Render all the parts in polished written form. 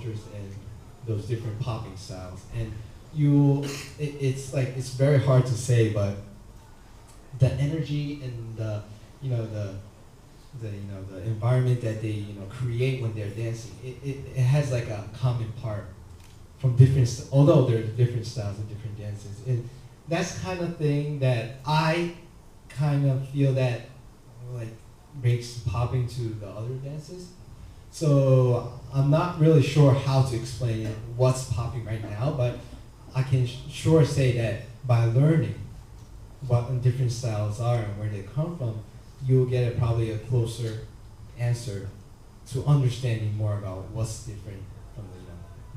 cultures and those different popping styles. And it's very hard to say, but the energy and the environment that they create when they're dancing, it has like a common part from although there are different styles and different dances. And that's kind of thing that I kind of feel that like makes popping to the other dances. So I'm not really sure how to explain it, what's popping right now, but I can sure say that by learning what different styles are and where they come from, you'll get probably a closer answer to understanding more about what's different from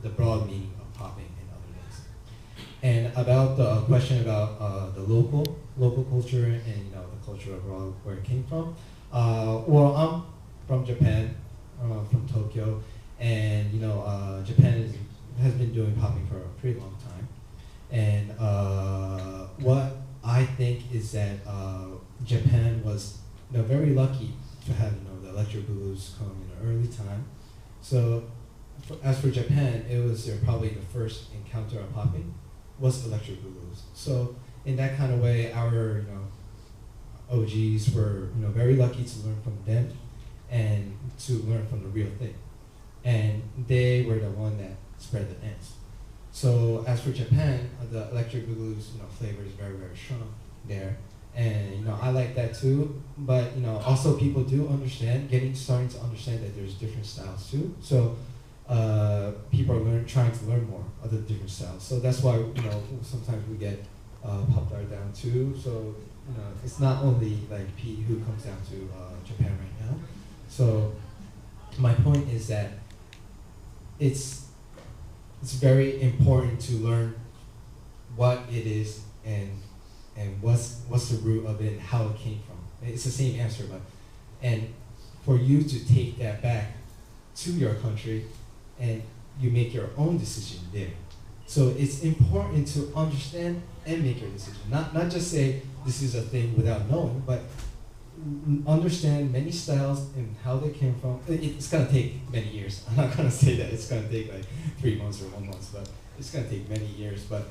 the broad meaning of popping and other dances. And about the question about the local culture and the culture abroad where it came from. Well, I'm from Japan, from Tokyo, and Japan has been doing popping for a pretty long time. And what I think is that Japan was very lucky to have the electric blues come in an early time. So as for Japan, it was probably the first encounter of popping was electric blues. So in that kind of way, our OGs were very lucky to learn from them and to learn from the real thing. And they were the one that spread the dance. So as for Japan, the electric blues flavor is very, very strong there. And I like that too. But also people do starting to understand that there's different styles too. So people are trying to learn more of the different styles. So that's why sometimes we get pop art down too. So it's not only like P who comes down to Japan right now. So my point is that it's very important to learn what it is and what's the root of it and how it came from. It's the same answer, but and for you to take that back to your country and you make your own decision there. So it's important to understand and make your decision. Not just say this is a thing without knowing, but understand many styles and how they came from. It's gonna take many years. I'm not gonna say that it's gonna take like 3 months or 1 month, but it's gonna take many years. But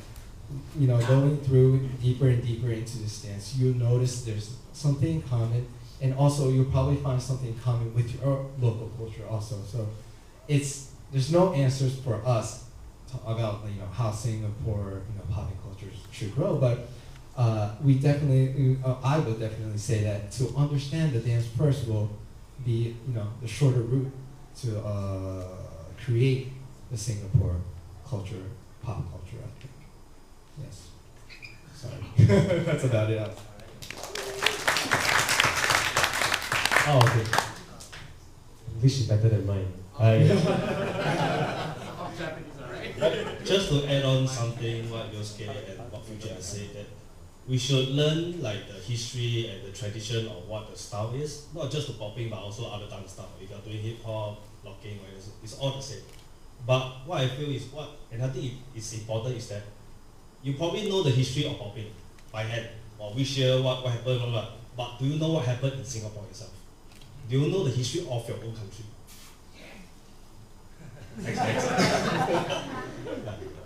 going through deeper and deeper into this dance, you'll notice there's something in common, and also you'll probably find something in common with your local culture also. So there's no answers for us about how Singapore popping culture should grow, but I would definitely say that to understand the dance first will be the shorter route to create the Singapore culture, pop culture, I think. Yes. Sorry. That's about it. Oh, okay. English is better than mine. Just to add on something what Yosuke and what Fuji has said, that we should learn like the history and the tradition of what the style is, not just the popping but also other dance style. If you're doing hip hop, locking, it's all the same. But what I feel is and I think it's important is that you probably know the history of popping by hand, or which year, what happened, blah, blah. But do you know what happened in Singapore itself? Do you know the history of your own country? Yeah.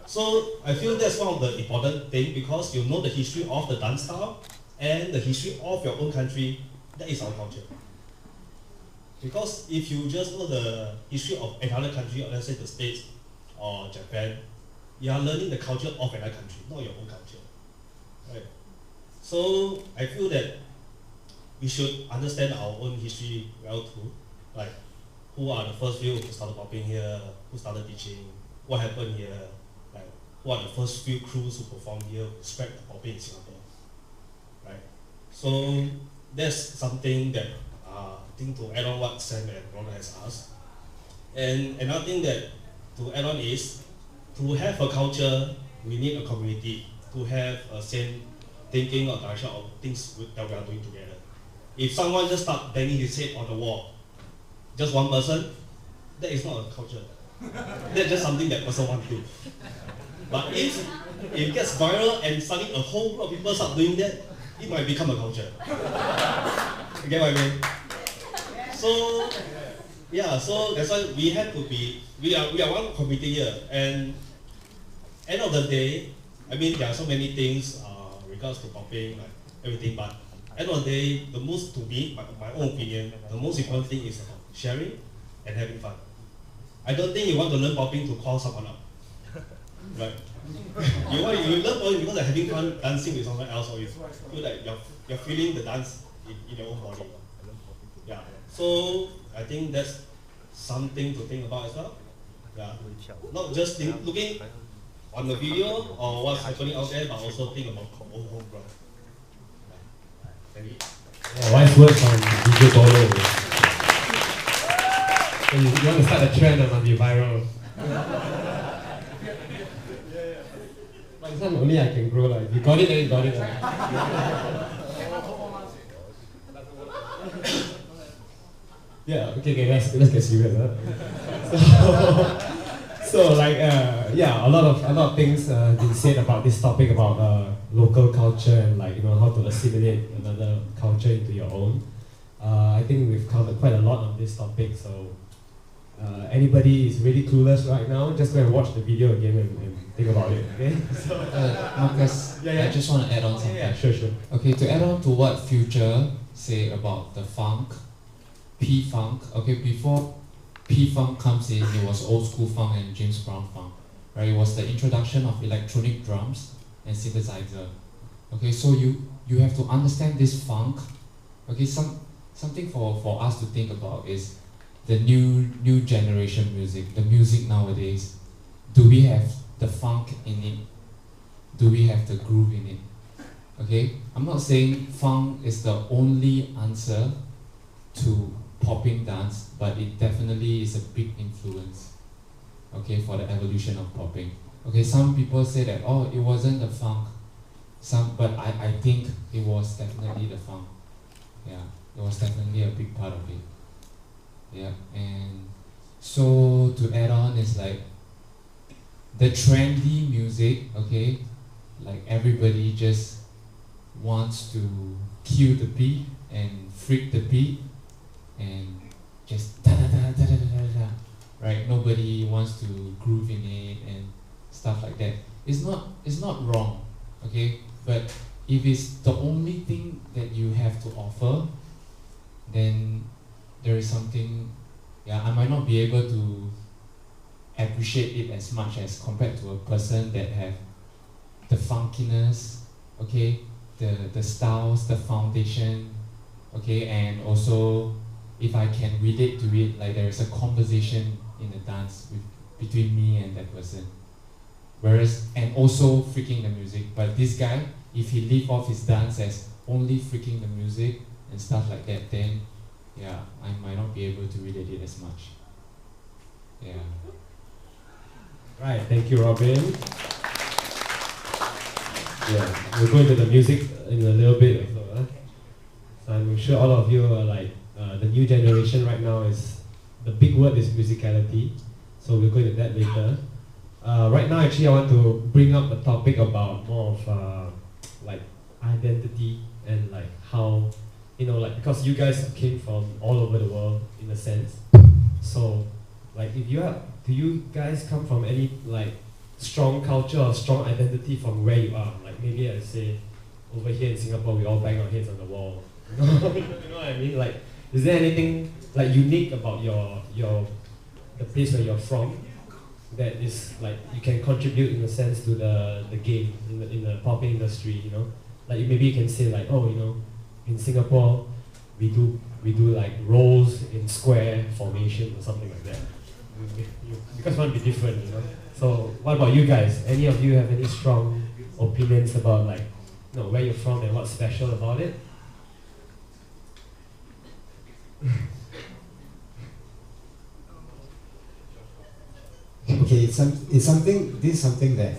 So I feel that's one of the important things, because you know the history of the dance style and the history of your own country. That is our culture. Because if you just know the history of another country, or let's say the States or Japan, you are learning the culture of another country, not your own culture. Right? So I feel that we should understand our own history well too. Like, who are the first few who started popping here, who started teaching, what happened here, like who are the first few crews who performed here, who spread the popping in Singapore. Right? So that's something that I think to add on what Sam and Ronald has asked. And another thing that to add on is, to have a culture, we need a community to have a same thinking or direction of things that we are doing together. If someone just start banging his head on the wall, just one person, that is not a culture. That's just something that person wants to do. But if it gets viral and suddenly a whole group of people start doing that, it might become a culture. You get what I mean? So Yeah, so that's why we have to be, we are one committee here, and end of the day, I mean there are so many things regards to popping, like everything, but end of the day, the most, to me, my own opinion, the most important thing is about sharing and having fun. I don't think you want to learn popping to call someone up. Right? You learn popping because you're having fun dancing with someone else, or you feel like you're feeling the dance in your own body. Yeah. So I think that's something to think about as well. Yeah. Not just looking on the video or what's happening out there, but also think about home ground. Thank you. Yeah, wise words on DJ Bolo. So you want to start a trend that might be viral. But this one only I can grow. Like, if you got it, then you got it. Yeah, okay, let's get serious. Huh? So like, yeah, a lot of things been said about this topic about local culture and, like, you know, how to assimilate another culture into your own. I think we've covered quite a lot on this topic, so anybody is really clueless right now, just go and watch the video again and think about it, okay? So, Marcus, yeah. I just want to add on something. Yeah, sure. Okay, to add on to what Future say about the funk, P-Funk, okay, before P-Funk comes in, it was old school funk and James Brown funk, right? It was the introduction of electronic drums and synthesizer. Okay, so you have to understand this funk. Okay, something for us to think about is the new generation music, the music nowadays. Do we have the funk in it? Do we have the groove in it? Okay, I'm not saying funk is the only answer to popping dance, but it definitely is a big influence, okay, for the evolution of popping. Okay, some people say that, oh, it wasn't the funk, but I think it was definitely the funk. Yeah, it was definitely a big part of it. Yeah, and so to add on is like the trendy music, okay, like everybody just wants to kill the beat and freak the beat and just da da da da da da da, right? Nobody wants to groove in it and stuff like that. It's not wrong, okay? But if it's the only thing that you have to offer, then there is something, yeah, I might not be able to appreciate it as much as compared to a person that have the funkiness, okay, the styles, the foundation, okay, and also if I can relate to it, like there is a conversation in the dance between me and that person. Whereas, and also freaking the music, but this guy, if he leave off his dance as only freaking the music and stuff like that, then yeah, I might not be able to relate it as much. Yeah. Right, thank you, Robin. Yeah, we'll go into the music in a little bit. So I'm sure all of you are like, the new generation right now is, the big word is musicality. So we'll go into that later. Right now, actually, I want to bring up a topic about more of like identity and like how, you know, like, because you guys came from all over the world in a sense. So like, if you are, do you guys come from any like strong culture or strong identity from where you are? Like maybe I say over here in Singapore we all bang our heads on the wall. You know what I mean? Like, is there anything like unique about the place where you're from that is like you can contribute in a sense to the game in the popping industry? You know, like maybe you can say like, oh, you know, in Singapore we do like rolls in square formation or something like that. Because one be different, you know. So what about you guys? Any of you have any strong opinions about like, you know, where you're from and what's special about it? Okay, this is something that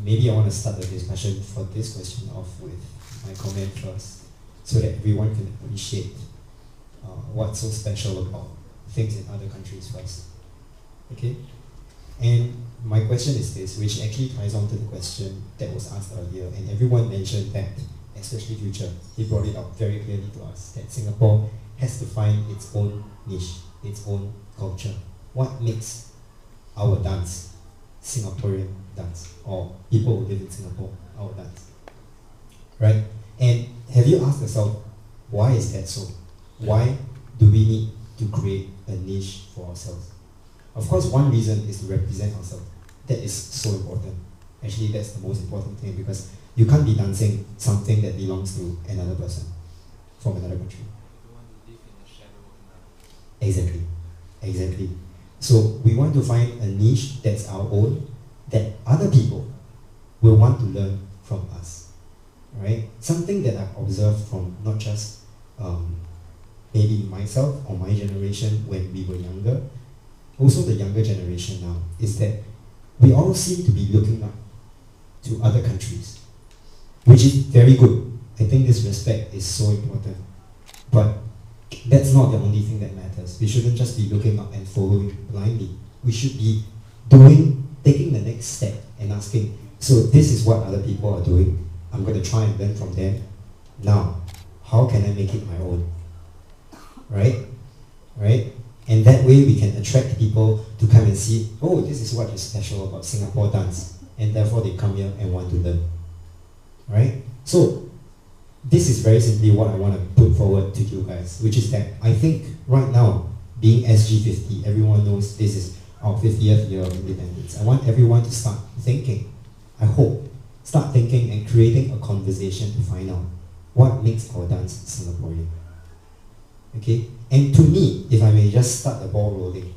maybe I want to start the discussion for this question off with my comment first, so that everyone can appreciate what's so special about things in other countries first. Okay? And my question is this, which actually ties on to the question that was asked earlier, and everyone mentioned that, especially Future, he brought it out very clearly to us, that Singapore has to find its own niche, its own culture. What makes our dance Singaporean dance, or people who live in Singapore, our dance, right? And have you asked yourself, why is that so? Why do we need to create a niche for ourselves? Of course, one reason is to represent ourselves. That is so important. Actually, that's the most important thing, because you can't be dancing something that belongs to another person from another country. You want to live in the shadow of another. Exactly, exactly. So we want to find a niche that's our own, that other people will want to learn from us, right? Something that I've observed from not just maybe myself or my generation when we were younger, also the younger generation now, is that we all seem to be looking up to other countries, which is very good. I think this respect is so important. But that's not the only thing that matters. We shouldn't just be looking up and following blindly. We should be taking the next step and asking, so this is what other people are doing. I'm going to try and learn from them. Now, how can I make it my own? Right? Right? And that way we can attract people to come and see, oh, this is what is special about Singapore dance. And therefore they come here and want to learn. Right? So, this is very simply what I want to put forward to you guys, which is that I think right now, being SG50, everyone knows this is our 50th year of independence. I want everyone to start thinking, I hope, start thinking and creating a conversation to find out what makes our dance Singaporean. Okay? And to me, if I may just start the ball rolling,